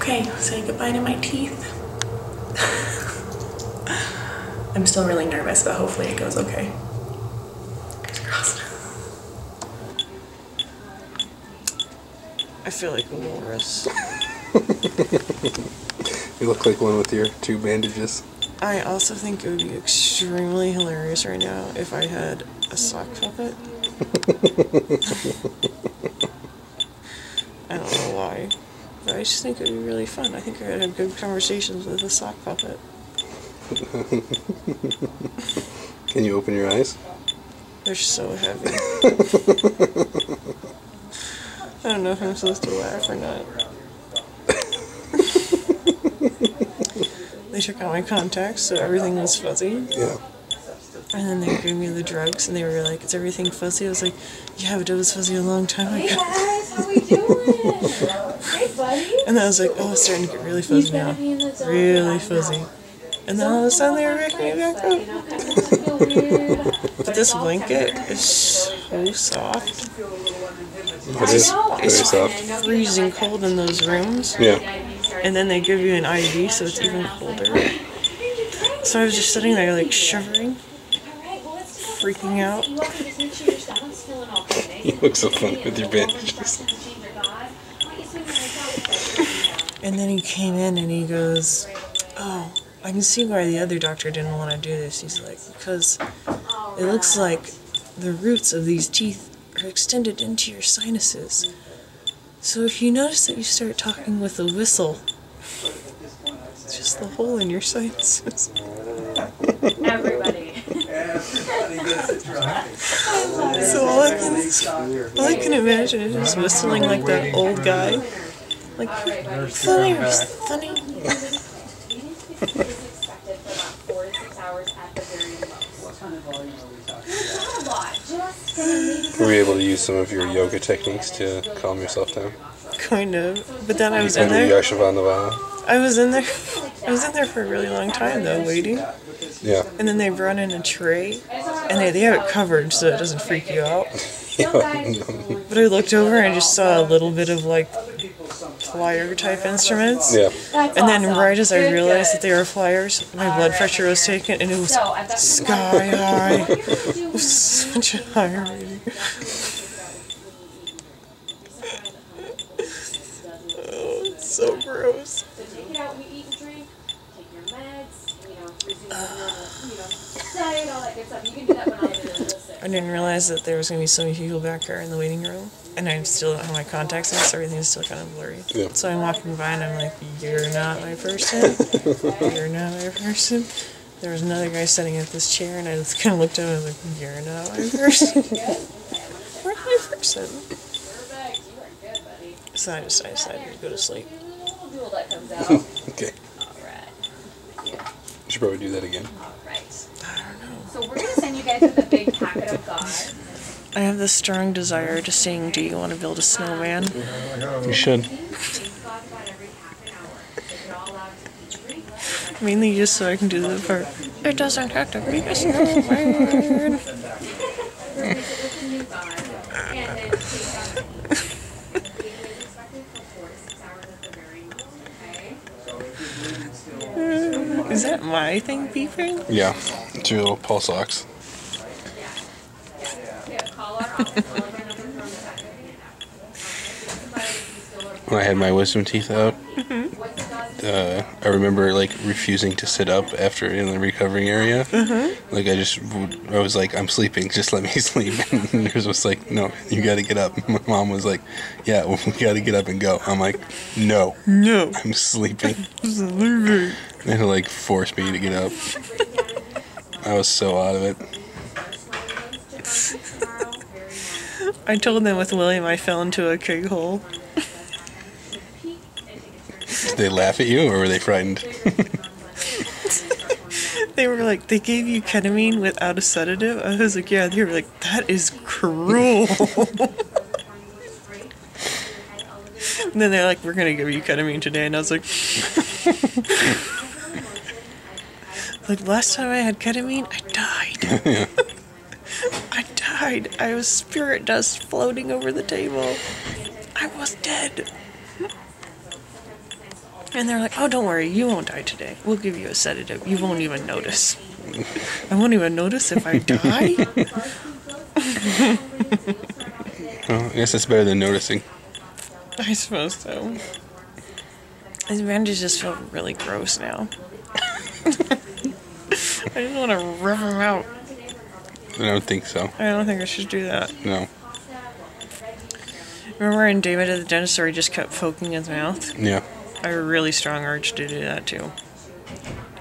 Okay, say goodbye to my teeth. I'm still really nervous, but hopefully it goes okay. Fingers crossed. I feel like a walrus. You look like one with your 2 bandages. I also think it would be extremely hilarious right now if I had a sock puppet. I don't know why, but I just think it would be really fun. I think I would have good conversations with a sock puppet. Can you open your eyes? They're so heavy. I don't know if I'm supposed to laugh or not. They took out my contacts, so everything was fuzzy. Yeah. And then they gave me the drugs, and they were like, "Is everything fuzzy?" I was like, "Yeah, but it was fuzzy a long time ago." Hey guys, how we doing? Hey buddy. And then I was like, "Oh, it's starting to get really fuzzy now. Really fuzzy." And then all of a sudden they were waking me back up. But this blanket is so soft. It is very soft. It's freezing cold in those rooms. Yeah. And then they give you an IV, so it's even colder. So I was just sitting there like shivering, freaking out. You look so funny with your bandages. And then he came in and he goes, "Oh, I can see why the other doctor didn't want to do this." He's like, "Because it looks like the roots of these teeth are extended into your sinuses. So if you notice that you start talking with a whistle, it's just the hole in your sinuses." Everybody. So all I can imagine is just whistling like that old guy. Like, funny. Were you able to use some of your yoga techniques to calm yourself down? Kind of. But then I was in Under there. Yashavandava? I was in there for a really long time though, waiting. Yeah. And then they brought in a tray, and they have it covered so it doesn't freak you out. Yeah. But I looked over and I just saw a little bit of like flyer type instruments. Yeah. And then right as I realized that they were flyers, my blood pressure was taken and it was sky high. It was such a high reading. Oh, it's so gross. Take it out when you eat and drink. Take your meds. Resume your diet, all that good stuff. You can do that when I'm in the I didn't realize that there was going to be so many people back there in the waiting room. And I still don't have my contacts in, so everything's still kind of blurry. Yeah. So I'm walking by and I'm like, "You're not my person. You're not my person." There was another guy sitting at this chair, and I just kind of looked at him and I was like, "You're not my person." Where's my person? So I decided to go to sleep. Okay. Alright. You should probably do that again. Alright. I don't know. So we're going to send you guys with a big packet of God. I have this strong desire to sing "Do You Want to Build a Snowman?" You should. Mainly just so I can do the part, "It doesn't have to be a snowman." Is that my thing beeping? Yeah. It's your little pulse ox. When I had my wisdom teeth out, I remember like refusing to sit up after in the recovering area. Like I was like, "I'm sleeping, just let me sleep." And the nurse was like, "No, you got to get up." My mom was like, "Yeah, well, we got to get up and go." I'm like, "No, I'm sleeping." They had to like force me to get up. I was so out of it. I told them with William I fell into a keg hole. Did they laugh at you, or were they frightened? They were like, "They gave you ketamine without a sedative?" I was like, "Yeah." They were like, "That is cruel." And then they're like, "We're gonna give you ketamine today," and I was like, "Like last time I had ketamine, I died." Yeah. I died. I was spirit dust floating over the table. I was dead. And they're like, oh, don't worry, you won't die today. We'll give you a sedative. You won't even notice. I won't even notice if I die? Well, I guess that's better than noticing. I suppose so. These bandages just feel really gross now. I just want to rip them out. I don't think so. I don't think I should do that. No. Remember in David at the dentist where he just kept poking his mouth? Yeah. I have a really strong urge to do that too.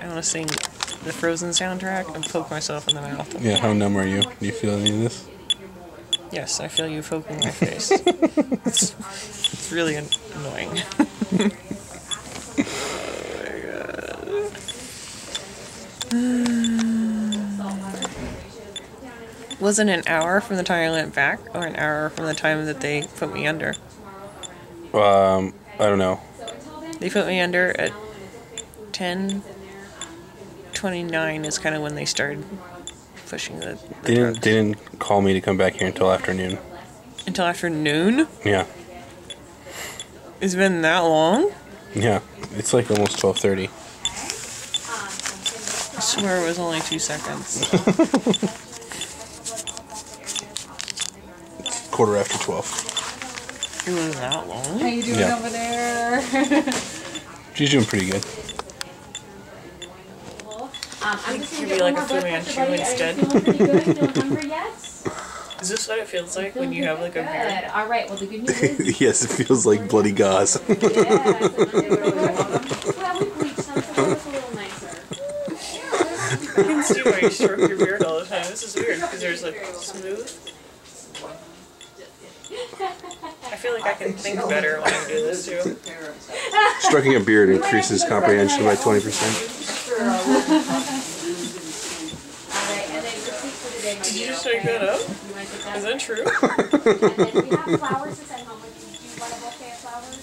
I want to sing the Frozen soundtrack and poke myself in the mouth. Yeah, how numb are you? Do you feel any of this? Yes, I feel you poking my face. It's really annoying. Was it an hour from the time I went back, or an hour from the time that they put me under? I don't know. They put me under at 10:29 is kind of when they started pushing the They drugs. didn't call me to come back here until afternoon. Until afternoon? Yeah. It's been that long? Yeah. It's like almost 12:30. I swear it was only 2 seconds. 12:15. It was that long? How you doing Yeah. over there? She's doing pretty good. I'm just Could gonna be get like one a more Fu blood Manchu pressure, buddy. Are you instead. feeling pretty good? Feeling hungry yet? Is this what it feels like when you have like a beard? Good. All right. Well, the good news is. Yes, it feels like bloody gauze. Well, we bleached them, so it's a little nicer. I can see why you stroke your beard all the time. This is weird because there's like smooth. I feel like I can think better when I do this too. Stroking a beard increases comprehension by 20%. Did you just make that up? Is that true? And then we have flowers to send home. Do you want a bouquet of flowers?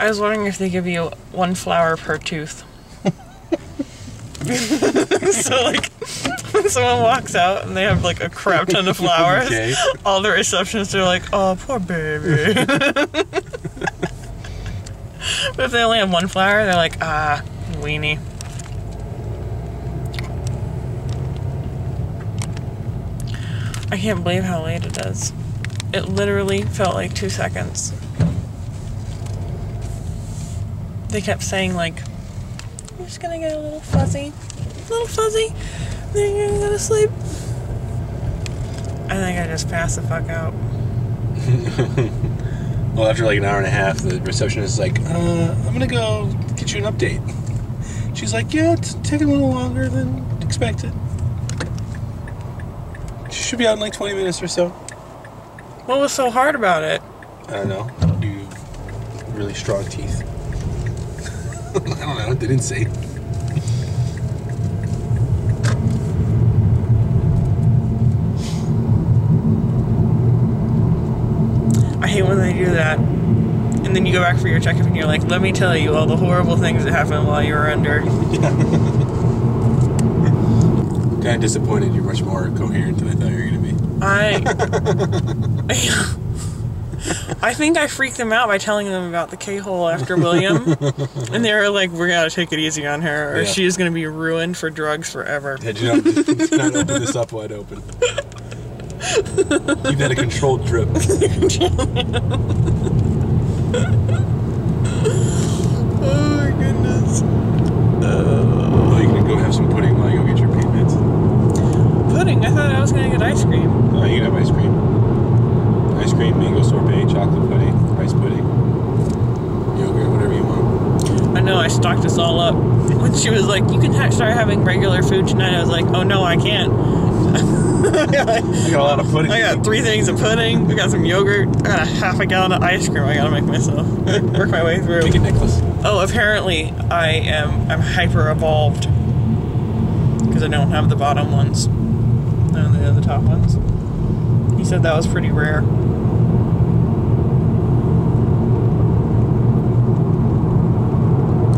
I was wondering if they give you 1 flower per tooth. So like, when someone walks out and they have like a crap ton of flowers, Okay. all the receptionists are like, oh, poor baby. But if they only have 1 flower, they're like, ah, weenie. I can't believe how late it is. It literally felt like 2 seconds. They kept saying like, you're just gonna get a little fuzzy, then you're gonna go to sleep. I think I just passed the fuck out. Well, after like an hour and a half, the receptionist is like, I'm gonna go get you an update. She's like, yeah, it's taking a little longer than expected. She should be out in like 20 minutes or so. What was so hard about it? I don't know. You really strong teeth. I don't know. They didn't say. I hate when they do that. And then you go back for your checkup and you're like, let me tell you all the horrible things that happened while you were under. Kind of disappointed. You're much more coherent than I thought you were going to be. I think I freaked them out by telling them about the K-hole after William. And they were like, we gotta take it easy on her, or Yeah. she is gonna be ruined for drugs forever. Yeah, do not open this up wide open. Keep that a controlled drip. Oh my goodness. Oh, you can go have some pudding while you go get your pain meds. Pudding? I thought I was gonna get ice cream. Oh, you can have ice cream. Ice cream, mango sorbet, chocolate pudding, rice pudding, yogurt, whatever you want. I know, I stocked us all up. When she was like, you can start having regular food tonight, I was like, oh no, I can't. I got a lot of pudding. I got 3 things of pudding, I got some yogurt, I got a half a gallon of ice cream I gotta make myself. Work my way through. Make a necklace. Oh, apparently I'm hyper evolved. Because I don't have the bottom ones. I only have the top ones. He said that was pretty rare.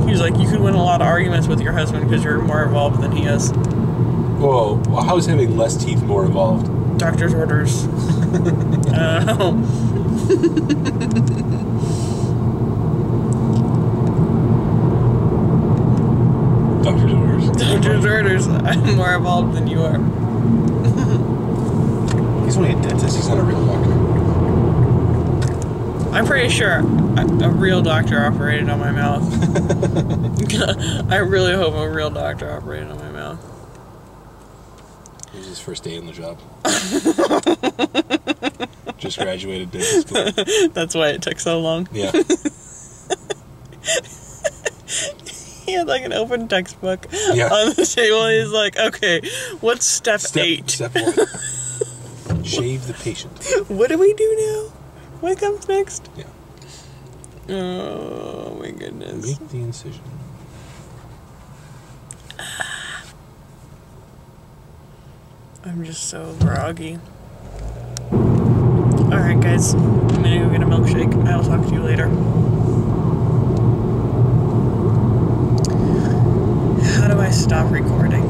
He was like, you could win a lot of arguments with your husband because you're more evolved than he is. Whoa, how is having less teeth more evolved? Doctor's orders. I don't know. doctor's orders. I'm more evolved than you are. He's only a dentist. He's not a real doctor. I'm pretty sure a real doctor operated on my mouth. I really hope a real doctor operated on my mouth. It was his first day on the job. Just graduated business school. That's why it took so long. Yeah. He had like an open textbook Yeah. on the table. He's like, okay, what's step 8? Step 1. Shave the patient. What do we do now? What comes next? Yeah. Oh my goodness. Make the incision. I'm just so groggy. Alright guys, I'm gonna go get a milkshake. I will talk to you later. How do I stop recording?